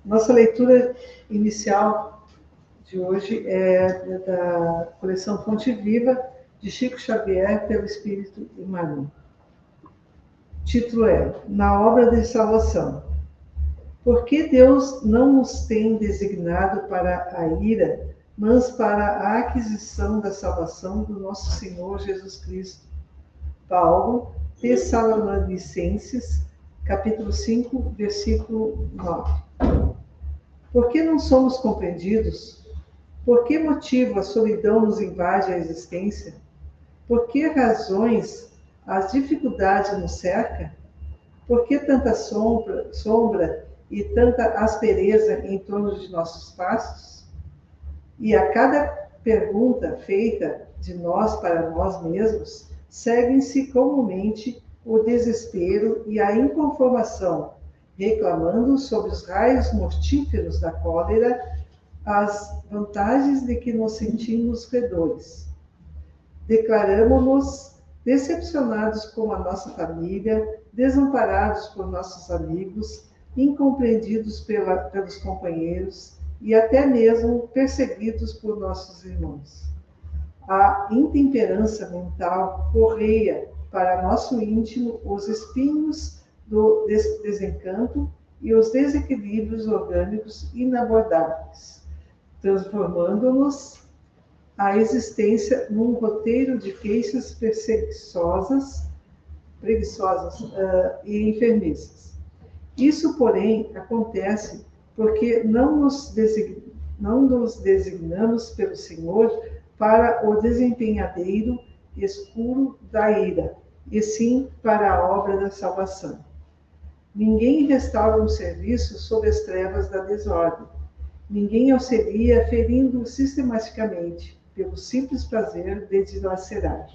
Nossa leitura inicial de hoje é da coleção Fonte Viva, de Chico Xavier, pelo Espírito Emmanuel. O título é Na Obra de Salvação. Por que Deus não nos tem designado para a ira, mas para a aquisição da salvação do nosso Senhor Jesus Cristo? Paulo, Tessalonicenses, capítulo 5, versículo 9. Por que não somos compreendidos? Por que motivo a solidão nos invade a existência? Por que razões as dificuldades nos cercam? Por que tanta sombra e tanta aspereza em torno de nossos passos? E a cada pergunta feita de nós para nós mesmos, seguem-se comumente o desespero e a inconformação, reclamando sobre os raios mortíferos da cólera as vantagens de que nos sentimos credores. Declaramo-nos decepcionados com a nossa família, desamparados por nossos amigos, incompreendidos pelos companheiros e até mesmo perseguidos por nossos irmãos. A intemperança mental correia para nosso íntimo os espinhos do desencanto e os desequilíbrios orgânicos inabordáveis, transformando-nos a existência num roteiro de queixas preguiçosas e enfermiças. Isso, porém, acontece porque não nos designamos pelo Senhor para o desempenhadeiro escuro da ira, e sim para a obra da salvação. Ninguém restaura um serviço sob as trevas da desordem. Ninguém auxilia ferindo sistematicamente, pelo simples prazer de dilacerar.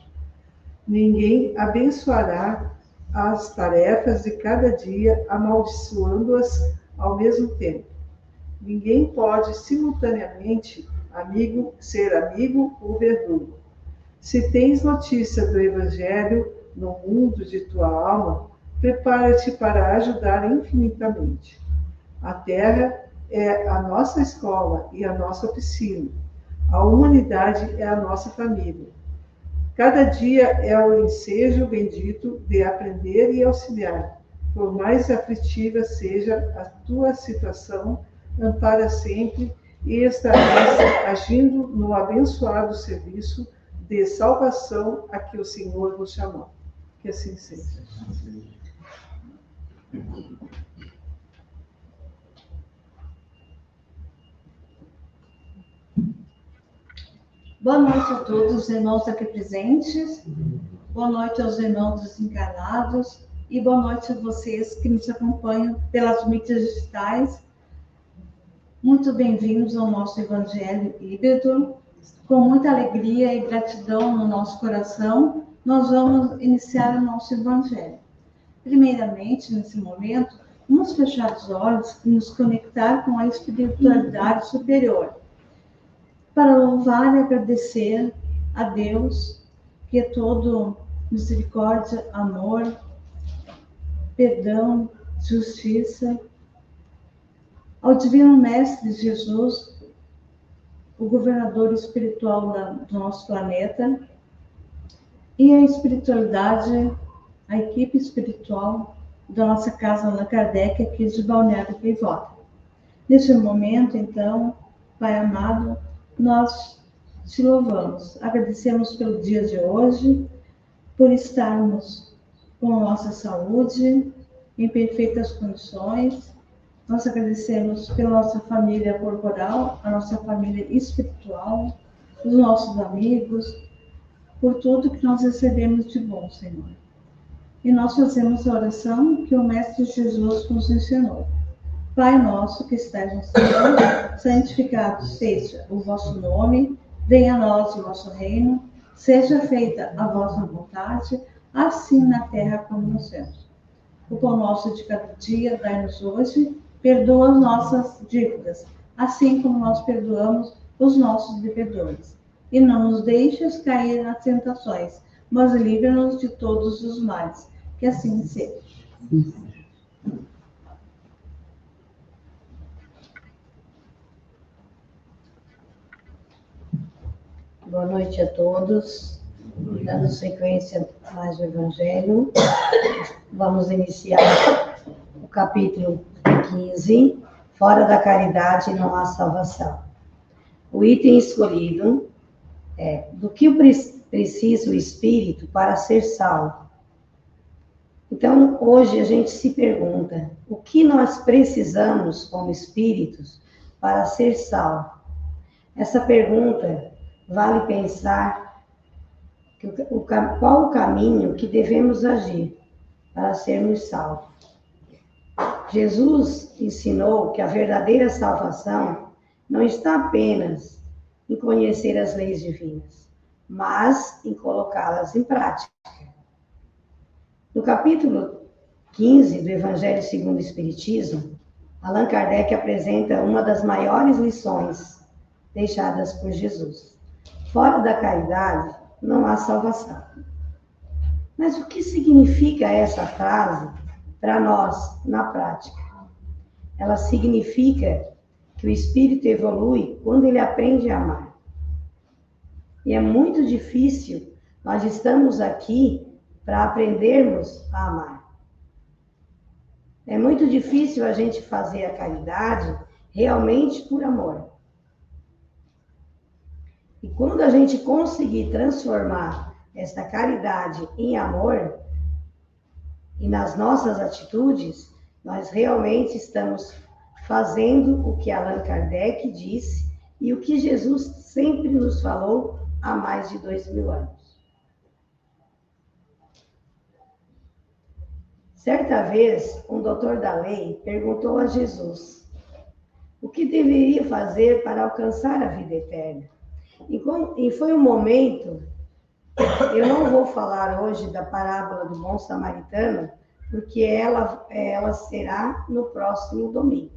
Ninguém abençoará as tarefas de cada dia, amaldiçoando-as ao mesmo tempo. Ninguém pode simultaneamente ser amigo ou verdugo. Se tens notícia do Evangelho no mundo de tua alma, prepara-te para ajudar infinitamente. A terra é a nossa escola e a nossa oficina. A humanidade é a nossa família. Cada dia é o ensejo bendito de aprender e auxiliar. Por mais aflitiva seja a tua situação, ampara sempre e estarás agindo no abençoado serviço de salvação a que o Senhor nos chamou. Que assim seja. Boa noite a todos os irmãos aqui presentes, boa noite aos irmãos desencarnados e boa noite a vocês que nos acompanham pelas mídias digitais. Muito bem-vindos ao nosso Evangelho híbrido. Com muita alegria e gratidão no nosso coração, nós vamos iniciar o nosso Evangelho. Primeiramente, nesse momento, vamos fechar os olhos e nos conectar com a espiritualidade superior, para louvar e agradecer a Deus, que é todo misericórdia, amor, perdão, justiça, ao Divino Mestre Jesus, o governador espiritual do nosso planeta, e a espiritualidade, a equipe espiritual da nossa casa Allan Kardec, aqui de Balneário Gaivota. Neste momento, então, Pai amado, nós te louvamos, agradecemos pelo dia de hoje, por estarmos com a nossa saúde em perfeitas condições. Nós agradecemos pela nossa família corporal, a nossa família espiritual, os nossos amigos, por tudo que nós recebemos de bom, Senhor. E nós fazemos a oração que o Mestre Jesus nos ensinou. Pai nosso que estás no céu, santificado seja o vosso nome, venha a nós o vosso reino, seja feita a vossa vontade, assim na terra como nos céus. O pão nosso de cada dia dai-nos hoje, perdoa as nossas dívidas, assim como nós perdoamos os nossos devedores. E não nos deixes cair nas tentações, mas livra-nos de todos os males. Que assim seja. Boa noite a todos. Dando sequência mais o Evangelho, vamos iniciar o capítulo 15, Fora da caridade não há salvação. O item escolhido é: do que precisa o espírito para ser salvo? Então, hoje a gente se pergunta, o que nós precisamos como espíritos para ser salvo? Essa pergunta vale pensar qual o caminho que devemos agir para sermos salvos. Jesus ensinou que a verdadeira salvação não está apenas em conhecer as leis divinas, mas em colocá-las em prática. No capítulo 15 do Evangelho segundo o Espiritismo, Allan Kardec apresenta uma das maiores lições deixadas por Jesus. Fora da caridade não há salvação. Mas o que significa essa frase para nós na prática? Ela significa que o espírito evolui quando ele aprende a amar. E é muito difícil, nós estamos aqui para aprendermos a amar. É muito difícil a gente fazer a caridade realmente por amor. E quando a gente conseguir transformar esta caridade em amor, e nas nossas atitudes, nós realmente estamos fazendo o que Allan Kardec disse e o que Jesus sempre nos falou há mais de 2000 anos. Certa vez, um doutor da lei perguntou a Jesus o que deveria fazer para alcançar a vida eterna. E foi um momento, eu não vou falar hoje da parábola do bom samaritano, porque ela será no próximo domingo.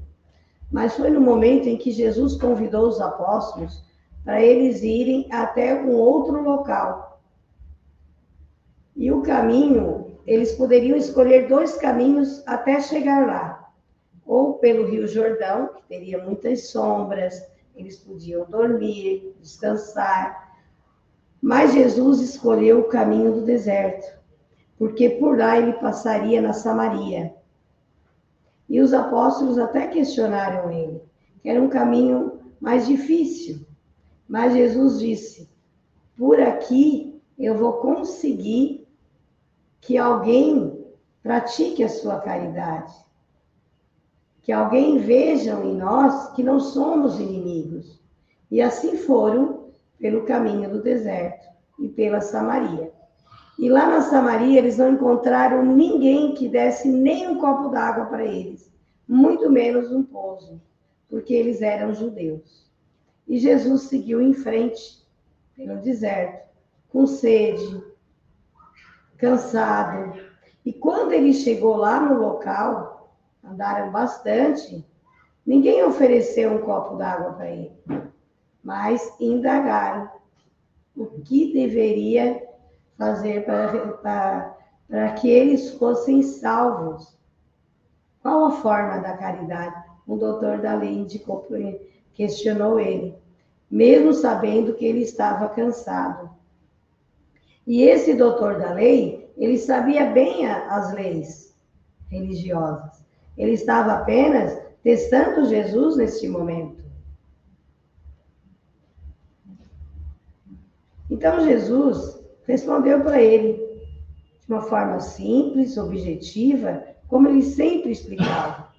Mas foi no momento em que Jesus convidou os apóstolos para eles irem até um outro local. E o caminho, eles poderiam escolher 2 caminhos até chegar lá. Ou pelo Rio Jordão, que teria muitas sombras, eles podiam dormir, descansar. Mas Jesus escolheu o caminho do deserto, porque por lá ele passaria na Samaria. E os apóstolos até questionaram ele, que era um caminho mais difícil. Mas Jesus disse, por aqui eu vou conseguir que alguém pratique a sua caridade. Que alguém veja em nós que não somos inimigos. E assim foram pelo caminho do deserto e pela Samaria. E lá na Samaria eles não encontraram ninguém que desse nem um copo d'água para eles, muito menos um pouso, porque eles eram judeus. E Jesus seguiu em frente pelo deserto, com sede, cansado. E quando ele chegou lá no local, andaram bastante, ninguém ofereceu um copo d'água para ele, mas indagaram o que deveria fazer para que eles fossem salvos. Qual a forma da caridade? Um doutor da lei questionou ele, mesmo sabendo que ele estava cansado. E esse doutor da lei, ele sabia bem as leis religiosas. Ele estava apenas testando Jesus neste momento. Então Jesus respondeu para ele de uma forma simples, objetiva, como ele sempre explicava,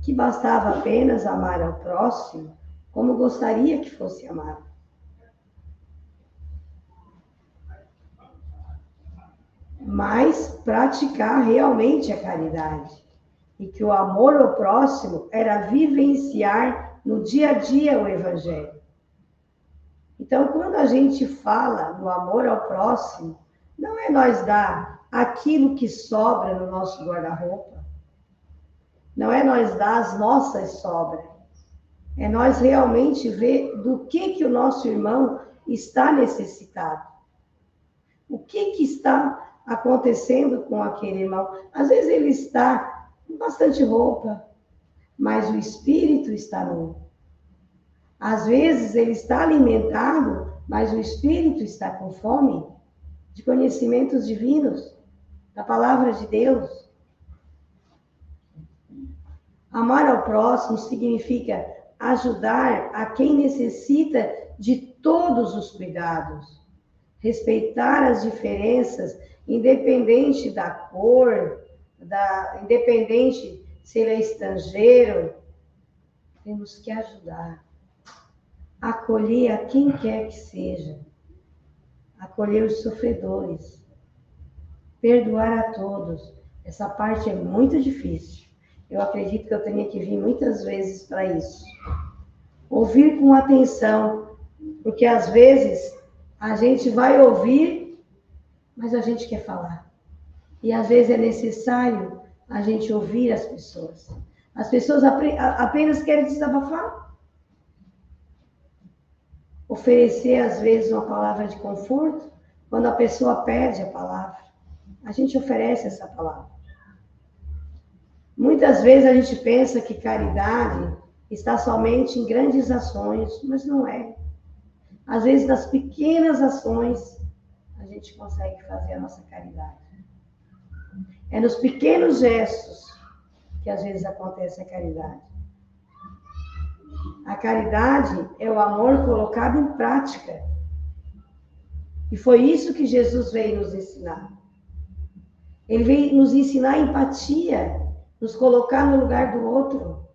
que bastava apenas amar ao próximo como gostaria que fosse amado. Mas praticar realmente a caridade. E que o amor ao próximo era vivenciar no dia a dia o Evangelho. Então, quando a gente fala no amor ao próximo, não é nós dar aquilo que sobra no nosso guarda-roupa. Não é nós dar as nossas sobras. É nós realmente ver do que o nosso irmão está necessitado. O que está acontecendo com aquele irmão? Às vezes ele está com bastante roupa, mas o espírito está nu. Às vezes ele está alimentado, mas o espírito está com fome de conhecimentos divinos, da palavra de Deus. Amar ao próximo significa ajudar a quem necessita de todos os cuidados, respeitar as diferenças, independente da cor, independente se ele é estrangeiro. Temos que ajudar, acolher a quem quer que seja, acolher os sofredores, perdoar a todos. Essa parte é muito difícil. Eu acredito que eu tenha que vir muitas vezes para isso. Ouvir com atenção, porque às vezes a gente vai ouvir, mas a gente quer falar. E às vezes é necessário a gente ouvir as pessoas. As pessoas apenas querem desabafar. Oferecer, às vezes, uma palavra de conforto, quando a pessoa pede a palavra. A gente oferece essa palavra. Muitas vezes a gente pensa que caridade está somente em grandes ações, mas não é. Às vezes, nas pequenas ações, a gente consegue fazer a nossa caridade. É nos pequenos gestos que às vezes acontece a caridade. A caridade é o amor colocado em prática. E foi isso que Jesus veio nos ensinar. Ele veio nos ensinar empatia, nos colocar no lugar do outro.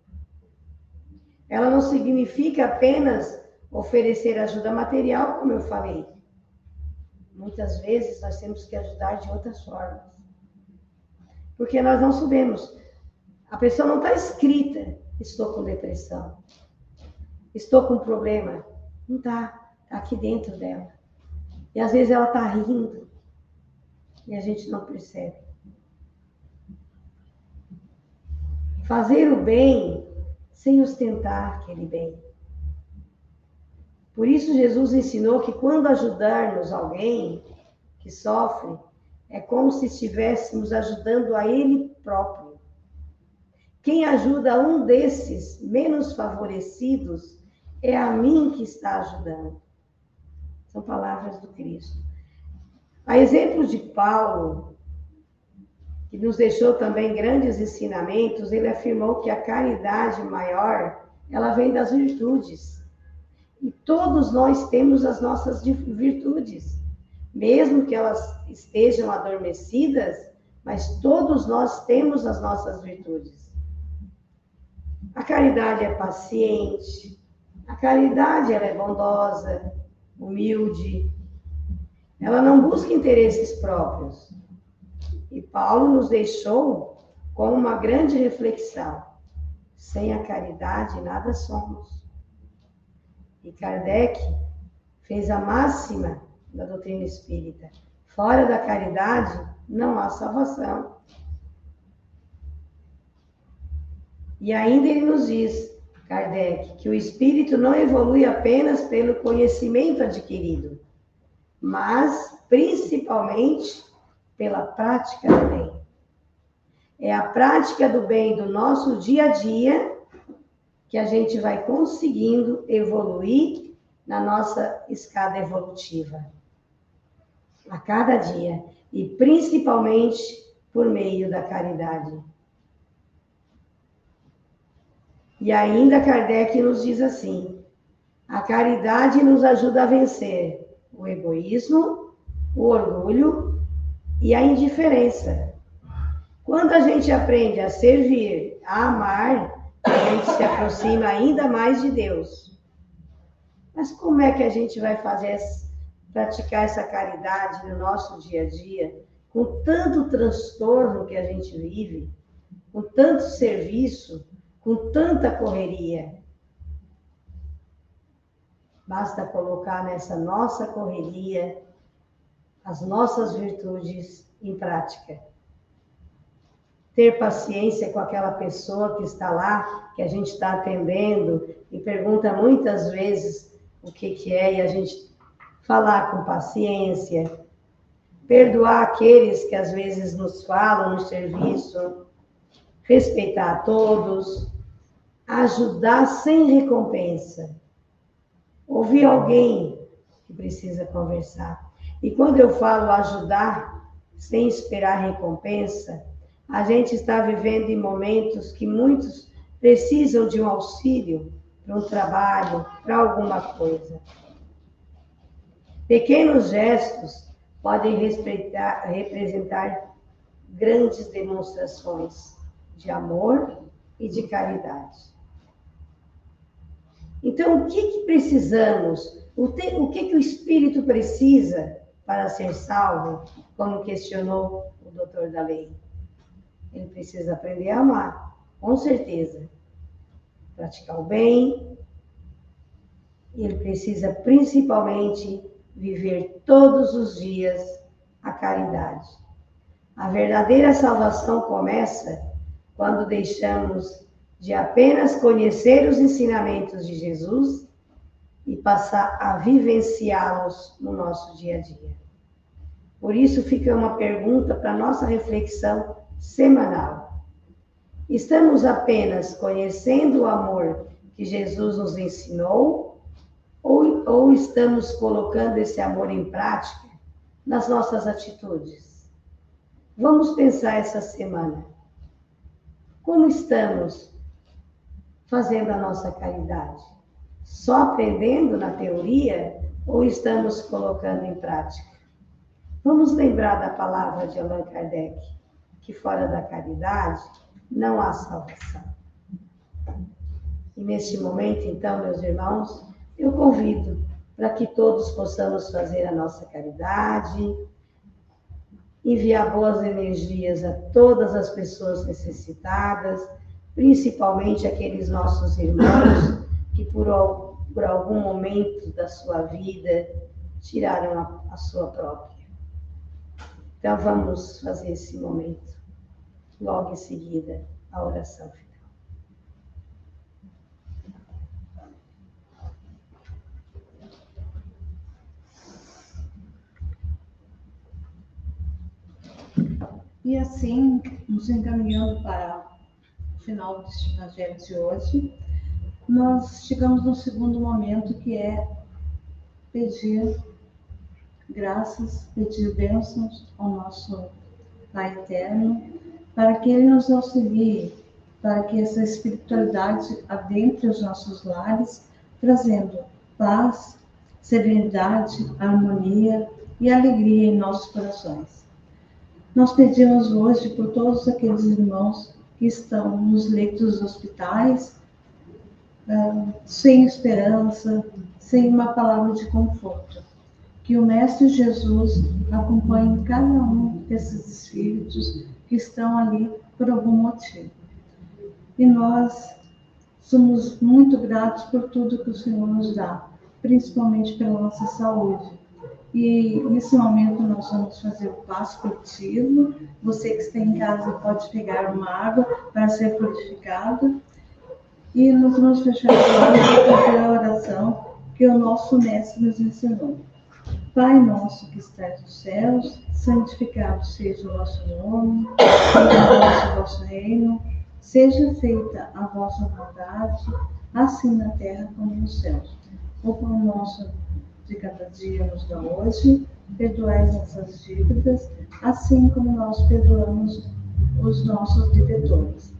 Ela não significa apenas oferecer ajuda material, como eu falei. Muitas vezes nós temos que ajudar de outras formas. Porque nós não sabemos. A pessoa não está escrita, estou com depressão, estou com problema. Não está, está aqui dentro dela. E às vezes ela está rindo e a gente não percebe. Fazer o bem sem ostentar aquele bem. Por isso Jesus ensinou que quando ajudarmos alguém que sofre, é como se estivéssemos ajudando a ele próprio. Quem ajuda um desses menos favorecidos é a mim que está ajudando. São palavras do Cristo. A exemplo de Paulo, que nos deixou também grandes ensinamentos, ele afirmou que a caridade maior, ela vem das virtudes. E todos nós temos as nossas virtudes, mesmo que elas estejam adormecidas, mas todos nós temos as nossas virtudes. A caridade é paciente, a caridade ela é bondosa, humilde, ela não busca interesses próprios. E Paulo nos deixou com uma grande reflexão. Sem a caridade, nada somos. E Kardec fez a máxima da doutrina espírita. Fora da caridade, não há salvação. E ainda ele nos diz, Kardec, que o espírito não evolui apenas pelo conhecimento adquirido, mas principalmente pela prática do bem. É a prática do bem do nosso dia a dia que a gente vai conseguindo evoluir na nossa escada evolutiva. A cada dia. E principalmente por meio da caridade. E ainda Kardec nos diz assim, a caridade nos ajuda a vencer o egoísmo, o orgulho e a indiferença. Quando a gente aprende a servir, a amar, a gente se aproxima ainda mais de Deus. Mas como é que a gente vai praticar essa caridade no nosso dia a dia, com tanto transtorno que a gente vive, com tanto serviço, com tanta correria? Basta colocar nessa nossa correria as nossas virtudes em prática. Ter paciência com aquela pessoa que está lá, que a gente está atendendo, e pergunta muitas vezes o que é, e a gente falar com paciência, perdoar aqueles que às vezes nos falam no serviço, respeitar a todos, ajudar sem recompensa. ouvir alguém que precisa conversar. E quando eu falo ajudar, sem esperar recompensa, a gente está vivendo em momentos que muitos precisam de um auxílio para um trabalho, para alguma coisa. Pequenos gestos podem representar grandes demonstrações de amor e de caridade. Então, o que precisamos? O que o espírito precisa para ser salvo? Como questionou o doutor Daley. Ele precisa aprender a amar, com certeza. Praticar o bem. Ele precisa, principalmente, viver todos os dias a caridade. A verdadeira salvação começa quando deixamos de apenas conhecer os ensinamentos de Jesus e passar a vivenciá-los no nosso dia a dia. Por isso fica uma pergunta para a nossa reflexão semanal. Estamos apenas conhecendo o amor que Jesus nos ensinou ou estamos colocando esse amor em prática nas nossas atitudes? Vamos pensar essa semana. Como estamos fazendo a nossa caridade? Só aprendendo na teoria ou estamos colocando em prática? Vamos lembrar da palavra de Allan Kardec, que fora da caridade não há salvação. E neste momento, então, meus irmãos, eu convido para que todos possamos fazer a nossa caridade, enviar boas energias a todas as pessoas necessitadas, principalmente aqueles nossos irmãos que por algum momento da sua vida tiraram a sua própria. Então vamos fazer esse momento, logo em seguida, a oração final. E assim, nos encaminhando para o final deste evangelho de hoje, nós chegamos no segundo momento, que é pedir graças, pedir bênçãos ao nosso Pai Eterno, para que Ele nos auxilie, para que essa espiritualidade adentre os nossos lares, trazendo paz, serenidade, harmonia e alegria em nossos corações. Nós pedimos hoje por todos aqueles irmãos que estão nos leitos dos hospitais, sem esperança, sem uma palavra de conforto. Que o Mestre Jesus acompanhe cada um desses espíritos que estão ali por algum motivo. E nós somos muito gratos por tudo que o Senhor nos dá, principalmente pela nossa saúde. E nesse momento nós vamos fazer o passo coletivo. Você que está em casa pode pegar uma água para ser purificado. E nós vamos fechar os olhos e fazer a oração que o nosso Mestre nos ensinou. Pai nosso que estás nos céus, santificado seja o vosso nome, venha o vosso reino, seja feita a vossa vontade, assim na terra como nos céus. O pão nosso de cada dia nos dá hoje, perdoai nossas dívidas, assim como nós perdoamos os nossos devedores.